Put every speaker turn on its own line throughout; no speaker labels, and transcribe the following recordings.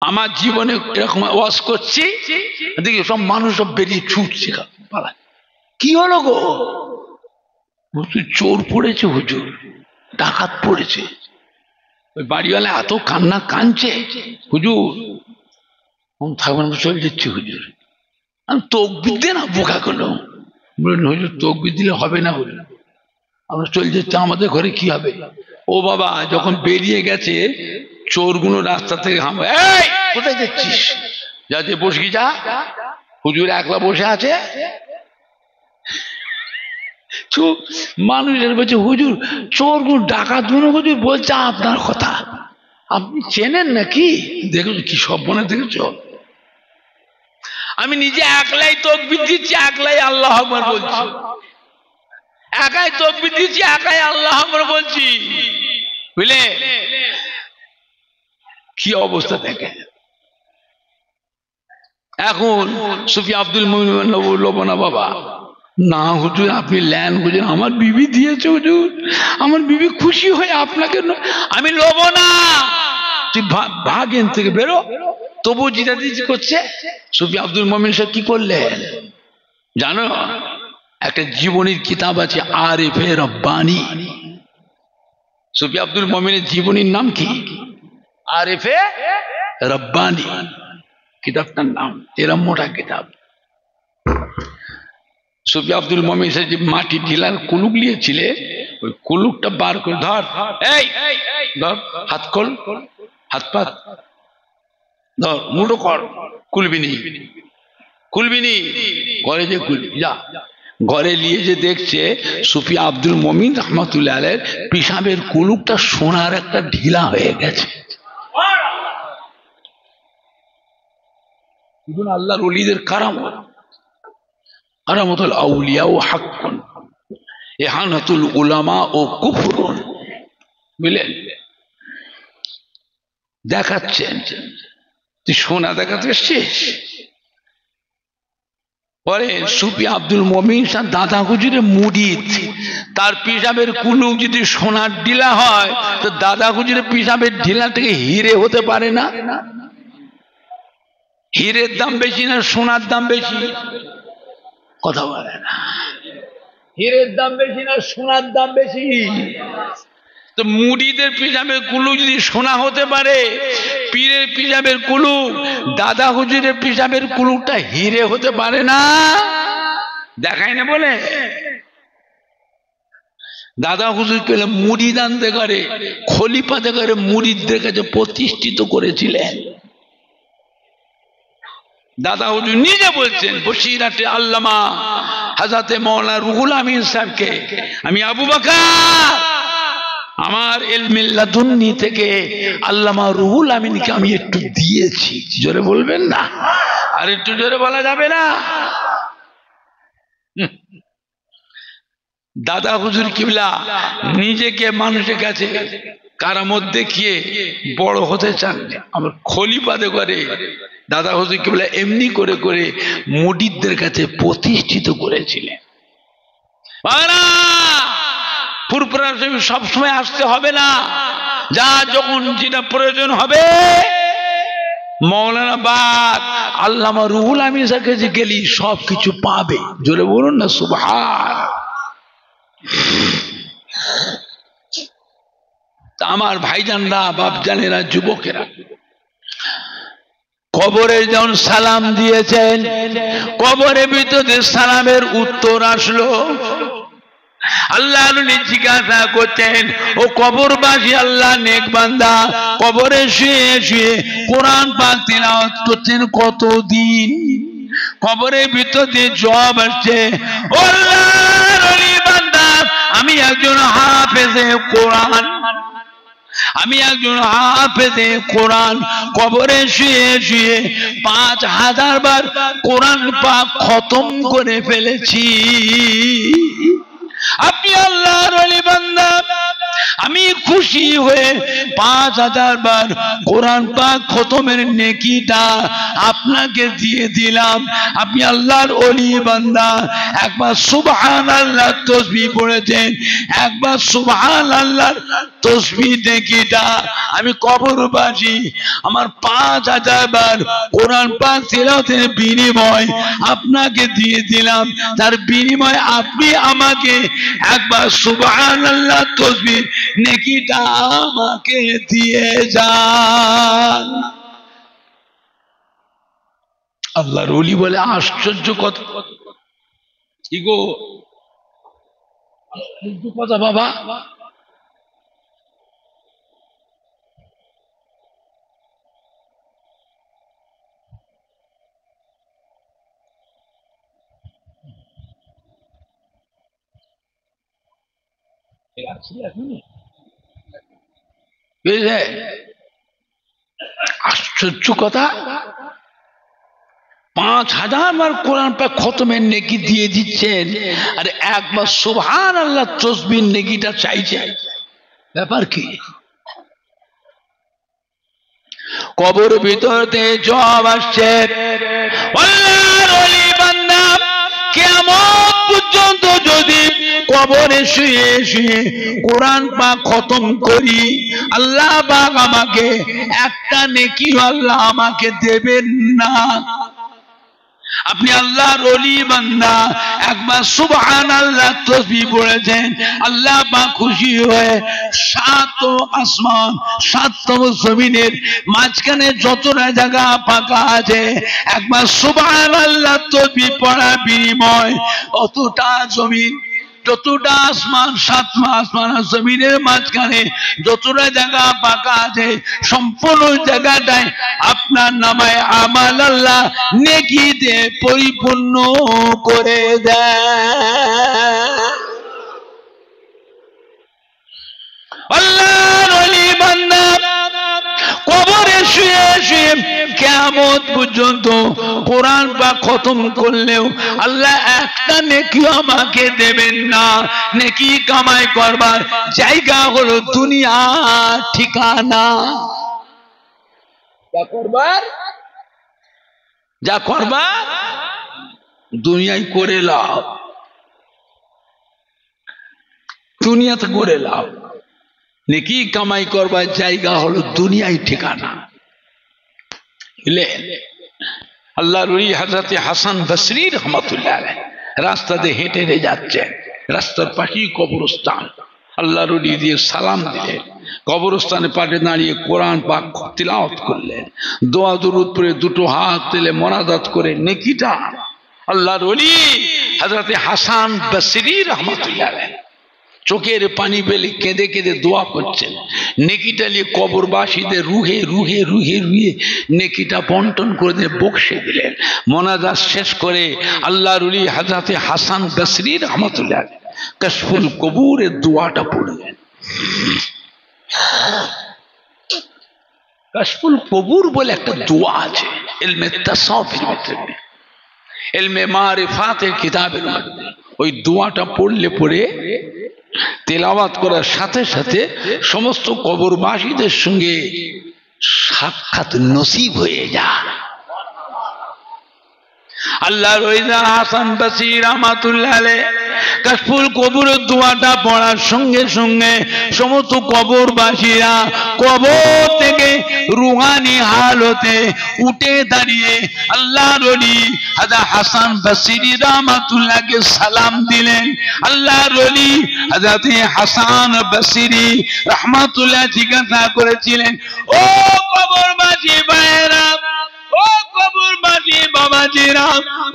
আমার জীবনে এরকম ওয়াজ করছি, দেখি সব মানুষ সব বেরিয়ে ছুটছে, কি হলো গো? চোর পড়েছে হুজুর, ডাকাত পড়েছে। ওই বাড়িওয়ালা এত কান্না কাঁদছে, হুজুর থাকবেন, চলে যাচ্ছি হুজুর। আমি তকবির দিয়ে না বোকা করলাম, বললেন হুজুর তকবির দিলে হবে না, বললেন আমরা চলে যাচ্ছি, আমাদের ঘরে কি হবে? ও বাবা, যখন বেরিয়ে গেছে চোরগুলো রাস্তা থেকে এই কোথায় যাচ্ছিস? যা যে বসবি যা, হুজুর একলা বসে আছে। মানুষের বলছে হুজুর চোরগুলো ডাকাত হুজুর বলছে আপনার কথা, আপনি চেনেন নাকি? দেখুন কি সব মনে দেখেছ। আমি নিজে একলাই তাকবীর দিচ্ছি, একলাই আল্লাহু আকবার বলছি, একাই তাকবীর দিচ্ছি, একাই আল্লাহু আকবার বলছি, বুঝলে কি অবস্থা দেখে। এখন সুফি আব্দুল মুমিন বলবো না বাবা, না হুজুর আপনি ল্যান হুজুর, আমার বিবি দিয়েছে হুজুর, আমার বিবি খুশি হয়ে আপনাকে, আমি লব না, তুই ভাগ এন থেকে বেরো। তবু জিদাদিজি করছে। সুফি আব্দুল মুমিন সাহেব কি করলেন জানো? একটা জীবনীর কিতাব আছে আরিফে রব্বানি। সুফি আব্দুল মুমিনের জীবনীর নাম কি? আরিফে রব্বানি কিতাবটার নাম। এরম মোটা কিতাব। সুফি আব্দুল মুমিন সাহেব যে মাটি ঢিলার কুলুক নিয়েছিলে, ওই কুলুকটা বার করে ধর, এই ধর, হাত খোল, হাত পাত ধর, মুঠো কর, খুলবিনি খুলবিনি, ঘরে যে খুলবি যা। ঘরে নিয়ে যে দেখছে সুফি আব্দুল মুমিন রহমাতুল্লাহ আলাইহির পিশাবের কুলুকটা সোনার একটা ঢিলা হয়ে গেছে। আল্লাহর ওলিদের কারামত, কারামাতুল আউলিয়া ও হাক্কুন, ইহানাতুল উলামা ও কুফরুন, বুঝলেন? দেখাচ্ছেন তুই সোনা দেখাতে এসছিস। পরে সুফি আব্দুল মুমিন সাহেব দাদা হুজুরের মুরিদ, তার পিশাবের কুলুক যদি সোনার ঢিলা হয় তো দাদা হুজুরের পিশাবের ঢিলা থেকে হিরে হতে পারে না? হিরের দাম বেশি না সোনার দাম বেশি? কথা বলে না। হিরের দাম বেশি না সোনার দাম বেশি? তো মুরিদের পিশাবের কুলুক যদি সোনা হতে পারে, পীরের পিশাবের কুলুক, দাদা হুজুরের পিশাবের কুলুকটা হিরে হতে পারে না? দেখায় না বলে দাদা হুজুর পেলে মুরিদ আনতে করে, খলিফাতে করে মুরিদদের কাছে প্রতিষ্ঠিত করেছিলেন। দাদা হুজুর নিজে বলছেন বসিরাতে আল্লামা হযরতে মাওলানা রুহুল আমিন সাহেবকে, আমি আবু বকর আমার ইলমে লাদুন্নি থেকে আল্লামা রুহুল আমিনকে আমি একটু দিয়েছি। জোরে বলবেন না? আর একটু জোরে বলা যাবে না? দাদা হুজুর কিবলা নিজেকে মানুষের কাছে কারামত দেখিয়ে বড় হতে চান, আমার খলিফাতে করে দাদা হুজুর কিবলা এমনি করে করে মুরিদদের কাছে প্রতিষ্ঠিত করেছিলেন। ফুরফুরা সব সময় আসতে হবে না, যা যখন যেটা প্রয়োজন হবে মৌলানা বাদ আল্লামা রুহুল আমিন সাহেবের কাছে গেলি সব কিছু পাবে। জোরে বলুন না সুবহান। আমার ভাইজানরা, বাপজানেরা, যুবকেরা, কবরে যখন সালাম দিয়েছেন, কবরের ভিতরে সালামের উত্তর আসলো। আল্লাহ জিজ্ঞাসা করতেন, ও কবরবাসী আল্লাহ নেক বান্দা কবরে শুয়ে শুয়ে কোরআন পাক তিলাওয়াত করছেন কতদিন? কবরের ভিতরে জবাব আসছে, ও আল্লাহর ওলি বান্দা আমি একজন হাফেজে কোরআন, আমি একজন হাফেজে কোরআন, কবরে শুয়ে শুয়ে 5000 বার কোরআন পাক খতম করে ফেলেছি। আপনি আল্লাহর ওলি বান্দা, আমি খুশি হয়ে 5000 বার কোরআন পাক খতমের নেকিটা আপনাকে দিয়ে দিলাম। আপনি আল্লাহর ওলি বান্দা, একবার সুবহানাল্লাহ তাসবিহ পড়েছেন, একবার সুবহানাল্লাহ তসবিহ নেকিটা আমি কবরবাসী আমার 5000 বার কোরআন পাক তিলাওয়াতের বিনিময় আপনাকে দিয়ে দিলাম, তার বিনিময়ে আপনি আমাকে একবার সুবহানাল্লাহ তসবিহ নেকিটা আমাকে দিয়ে যান। আল্লাহর ওলি বলে আশ্চর্য কথা, কি গো আশ্চর্য কথা বাবা। আশ্চর্য কথা, 5000 বার কোরআন পাক খতমের নেকি দিয়ে দিচ্ছেন, আর একবার সুবহানাল্লাহ তসবিহ নেকিটা চাইছে। ব্যাপার কি? কবর ভিতরতে জবাব আসছে, আল্লাহর ওলি বান্দা কিয়ামত পর্যন্ত যদি কবরে শুয়ে শুয়ে কোরআন পাক খতম করি, আল্লাহ পাক আমাকে একটা নেকি আল্লাহ আমাকে দেবেন না। আপনি আল্লাহর ওলি বান্দা একবার সুবহানাল্লাহ তাসবিহ পড়েছেন, আল্লাহ পাক খুশি হয়ে 7 আসমান 7 জমিনের মাঝখানে যতটা জায়গা ফাঁকা আছে একবার সুবহানাল্লাহ তাসবিহ পড়ার বিনিময় অতটা জমিন, যতটা আসমান 7 আসমান আর জমিনের মাঝখানে যতটা জায়গা ফাঁকা আছে সম্পূর্ণ জায়গাটায় আপনার নামে আমাল আল্লাহ নেকি দিয়ে পরিপূর্ণ করে দেয়। আল্লাহর ওলি বান্দা কবরে শুয়ে শুয়ে কিয়ামত পর্যন্ত কোরআন পাক খতম করলেও আল্লাহ একটা নেকি আমাকে দেবেন না। নেকি কামাই করবার জায়গা হলো দুনিয়া ঠিকানা। যা করবার দুনিয়ায় করে লাভ, দুনিয়াতে করে লাভ। নেকি কামাই করবার জায়গা হলো দুনিয়ায় ঠিকানা। আল্লাহর ওলি হযরত হাসান বসরি রাহমাতুল্লাহ আলাইহি রাস্তা দিয়ে হেঁটে যাচ্ছেন, রাস্তার পাশেই কবরস্থান। আল্লাহর ওলি দিয়ে সালাম দিলেন, কবরস্থানে পাশে দাঁড়িয়ে কোরআন পাক তিলাওয়াত করলেন, দোয়া দুরূদ পড়ে দুটো হাত তুলে মোনাজাত করে নেকিটা আল্লাহর ওলি হযরত হাসান বসরি রাহমাতুল্লাহ আলাইহি চোখের পানি বেলে কেঁদে কেঁদে দোয়া করছেন। নেকিটা নিয়ে কবরবাসীদের রুহে রুহে রুহে রুহে নেকিটা বন্টন করে দিয়ে বকশে দিলেন। মোনাজাত শেষ করে আল্লাহর ওলি হযরত হাসান বসরি রাহমাতুল্লাহ আলাইহি কাশফুল কবুরের দোয়াটা পড়লেন। কাশফুল কবুর বলে একটা দোয়া আছে ইলমে তাসাউফের ভিতরে, ইলমে মারিফাতের কিতাবের মধ্যে। ওই দোয়াটা পড়লে পরে তেলাওয়াত করার সাথে সাথে সমস্ত কবরবাসীদের সঙ্গে সাক্ষাৎ নসিব হয়ে যায়। আল্লাহর ওলি হাসান বসরি রাহমাতুল্লাহ আলাইহি কাশফুল কবুরের দোয়াটা পড়ার সঙ্গে সঙ্গে সমস্ত কবরবাসীরা কবর থেকে রুহানি হালতে উঠে দাঁড়িয়ে আল্লাহর ওলি হযরত হাসান বসরি রাহমাতুল্লাহকে সালাম দিলেন। আল্লাহর ওলি হযরত হাসান বসরি রাহমাতুল্লাহ জিজ্ঞাসা করেছিলেন, ও কবরবাসী ভাইরা, ও কবরবাসী বাবাজিরা,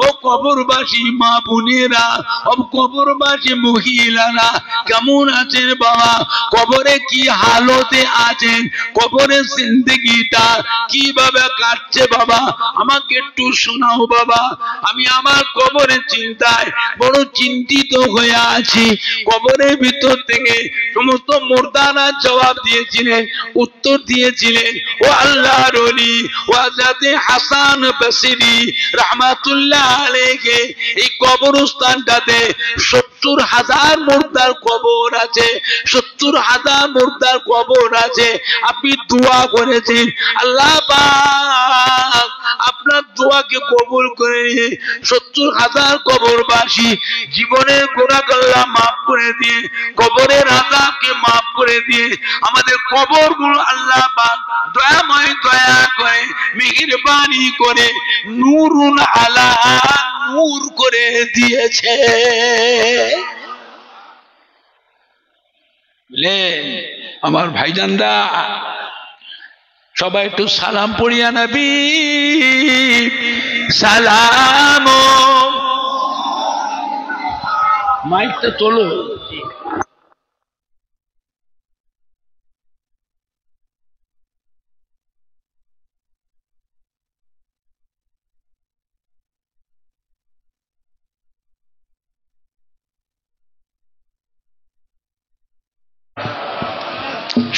ও কবরবাসী মা বোনেরা, ও কবরবাসী মহিলারা কেমন আছেন বাবা? কবরে কি হালতে আছেন? কবরের জিন্দেগিটা কিভাবে কাটছে বাবা? আমাকে একটু শোনাও বাবা। আমি আমার কবরের চিন্তায় বড় চিন্তিত হয়ে আছি। কবরের ভিতর থেকে সমস্ত মুর্দারা জবাব দিয়েছিলেন, উত্তর দিয়েছিলেন, ও আল্লাহর ওলি ও হযরত হাসান বসরি রাহমাতুল্লাহ আলাইহি এই কবরস্থানটাতে 70,000 মুর্দার কবর আছে, 70,000 মুর্দার কবর আছে। আপনি দোয়া করেছেন, আল্লাহ পাক আপনার দোয়া আমাকে কবুল করে নিয়ে 70,000 কবরবাসী জীবনের গুনাহ আল্লাহ মাফ করে দিয়ে কবরের আযাবকে মাফ করে দিয়ে আমাদের কবরগুলো আল্লাহ পাক দয়াময় দয়া করে মেহেরবানি করে নূরুন আলা নূর করে দিয়েছে। আমার ভাইজানরা সবাই একটু সালাম পড়িয়া নবী সালাম। মাইকটা তোলো।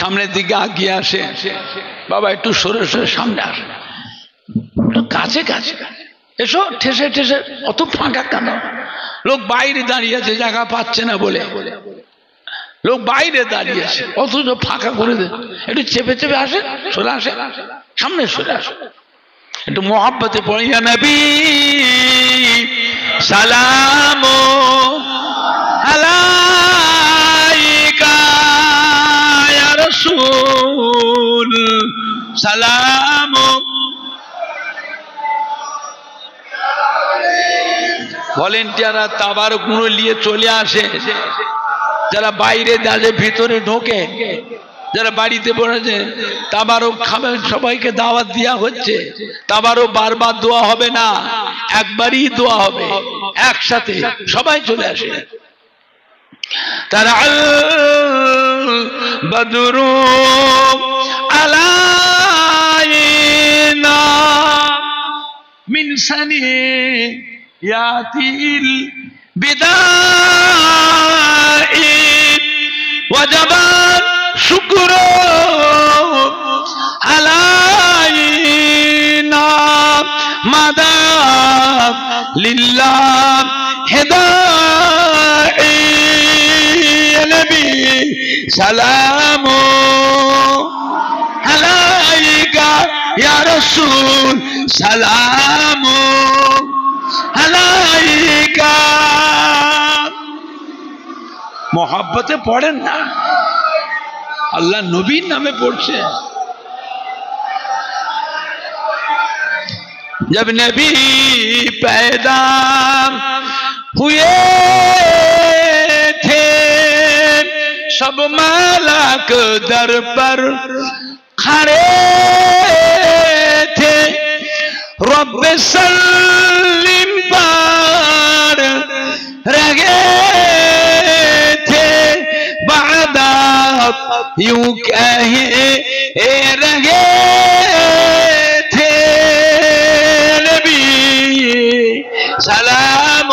সামনের দিকে আগিয়ে আসে বাবা, একটু সরে সরে সামনে আসে, কাছে কাছে এসো, ঠেসে ঠেসে অত ফাঁকা কেন? লোক বাইরে দাঁড়িয়ে আছে জায়গা পাচ্ছে না বলে, লোক বাইরে দাঁড়িয়ে আছে অথচ ফাঁকা করে দে, একটু চেপে চেপে আসে, সরে আসে, সামনে সরে আসে, একটু মোহাব্বতে পড়িয়া নবী সালাম আলাইকা ইয়া রাসূল সালাম। ভলেন্টিয়াররা তাবারক নূর নিয়ে চলে আসে, যারা বাইরে দাঁড়িয়ে ভিতরে ঢোকে, যারা বাড়িতে পড়েছে তাবারক খাবে, সবাইকে দাওয়াত দেওয়া হচ্ছে। তাবারক বারবার দোয়া হবে না, একবারই দোয়া হবে, একসাথে সবাই চলে আসে। তারা বদরু আলাইনা মিন সানিয়াতিল বিদাই ওয়াজাবাত শুকরু আলাইনা মাদা লিল্লাহ হিদাই নবী সালাম আলাইকা ইয়া রাসূল সালাম আলাইকা। মোহাব্বতে পড়েন না, আল্লাহ নবীর নামে পড়ছে। जब नबी पैदा हुए थे सब मालाक दर पर खड़े थे, रब सल्लिम पर रहे थे, बादात यूं कहे रहे थे नबी सलाम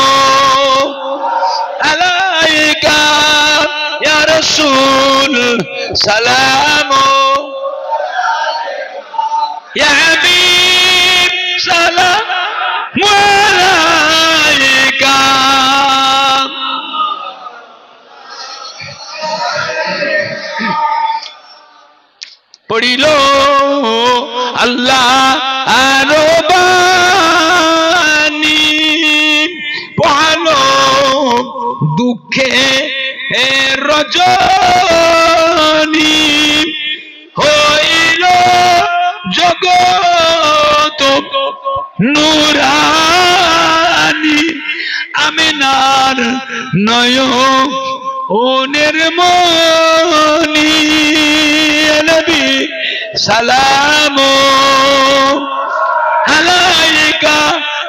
अलैका या रसूल सलाम या हबीब सलाम अलैका। पढ़िल अल्लाह आरो बानी पढ़ालो दुखे रजनी हईल जगत নুরানি আমিনার নয়নের মনি নবী সালাম আলাইকা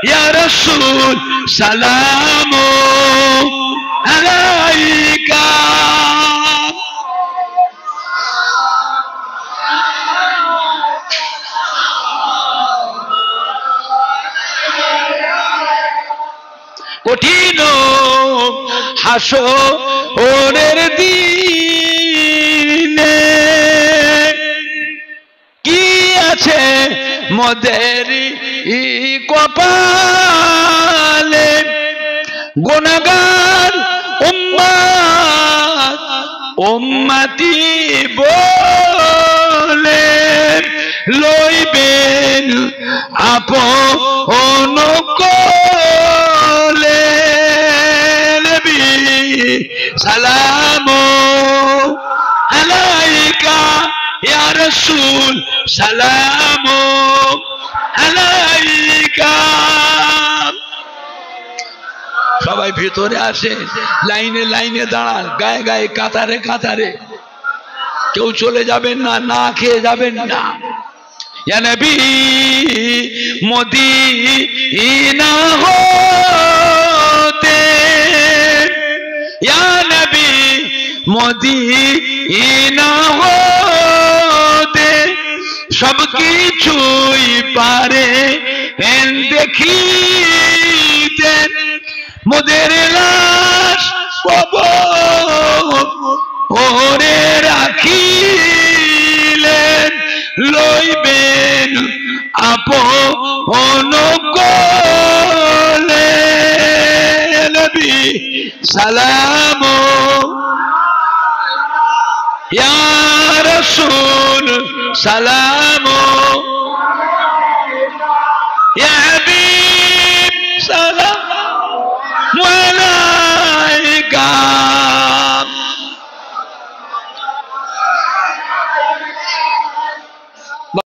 ইয়া রাসূল সালাম আলাইকা। কঠিন হাসরের দিনে কি আছে মোদের কপালে, গুনাহগার উম্মত উম্মতি বলে লইবেন আপন ইয়া রাসূল সালাম আলাইকা। সবাই ভিতরে আসে, লাইনে লাইনে দাঁড়ান, গায়ে গায়ে কাতারে কাতারে, কেউ চলে যাবেন না, না খেয়ে যাবেন না। ইয়া নবী মদিনা হতে, ইয়া নবী মদিনা হতে সব কিছুই পারে দেখিতে, মোদের লাশ কবরে রাখিলেন, লইবেন আপন কোলে। নবী সালাম ইয়া রাসূল সালাম